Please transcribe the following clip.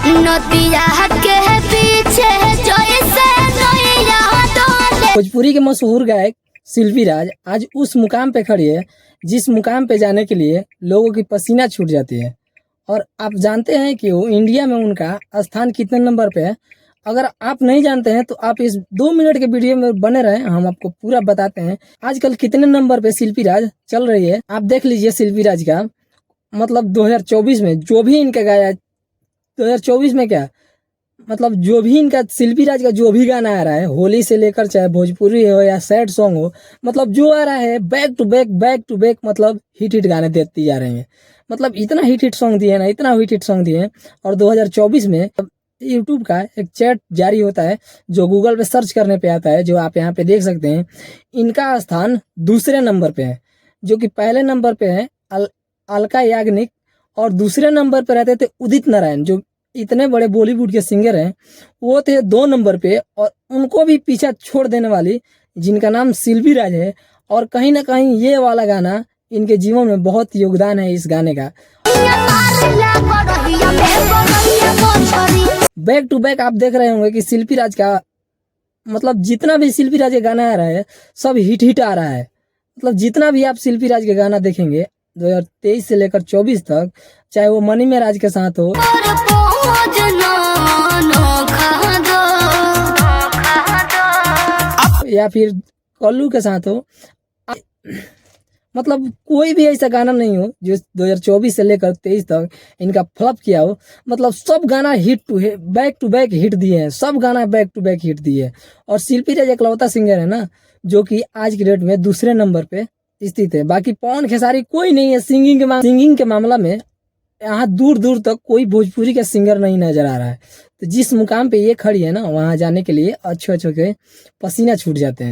नदिया के पीछे जैसे नैया डोले। भोजपुरी के मशहूर गायक शिल्पी राज आज उस मुकाम पे खड़ी है जिस मुकाम पे जाने के लिए लोगों की पसीना छूट जाती है। और आप जानते हैं कि वो इंडिया में उनका स्थान कितने नंबर पे है। अगर आप नहीं जानते हैं तो आप इस 2 मिनट के वीडियो में बने रहें, हम आपको पूरा बताते हैं आजकल कितने नंबर पे शिल्पी राज चल रही है। आप देख लीजिए शिल्पी राज का मतलब 2024 में जो भी इनका गाया, 2024 में क्या मतलब जो भी इनका शिल्पी राज का जो भी गाना आ रहा है, होली से लेकर चाहे भोजपुरी हो या सैड सॉन्ग हो, मतलब जो आ रहा है बैक टू बैक मतलब हिट गाने देती जा रहे हैं। मतलब इतना हिट सॉन्ग दिए ना, इतना हिट सॉन्ग दिए। और 2024 में यूट्यूब का एक चैट जारी होता है जो गूगल पे सर्च करने पे आता है, जो आप यहाँ पे देख सकते हैं। इनका स्थान दूसरे नंबर पे है, जो कि पहले नंबर पे है अलका याग्निक और दूसरे नंबर पे रहते थे उदित नारायण, जो इतने बड़े बॉलीवुड के सिंगर हैं। वो थे 2 नंबर पे और उनको भी पीछा छोड़ देने वाली जिनका नाम शिल्पी राज है। और कहीं ना कहीं ये वाला गाना इनके जीवन में बहुत योगदान है इस गाने का। बैक टू बैक आप देख रहे होंगे कि शिल्पी राज का मतलब जितना भी शिल्पी राज का गाना आ रहा है सब हिट आ रहा है। मतलब जितना भी आप शिल्पी राज के गाना देखेंगे 2023 से लेकर 24 तक, चाहे वो मनी मेराज के साथ हो या फिर कल्लू के साथ हो, मतलब कोई भी ऐसा गाना नहीं हो जो 2024 से लेकर 23 तक इनका फ्लॉप किया हो। मतलब सब गाना बैक टू बैक हिट दिए हैं, सब गाना बैक टू बैक हिट दिए हैं। और शिल्पी राज इकलौता सिंगर है ना जो कि आज की डेट में दूसरे नंबर पे स्थित है। बाकी पवन खेसारी कोई नहीं है सिंगिंग के मामला में। यहाँ दूर दूर तक कोई भोजपुरी का सिंगर नहीं नजर आ रहा है। तो जिस मुकाम पे ये खड़ी है ना, वहाँ जाने के लिए अच्छे के पसीना छूट जाते हैं।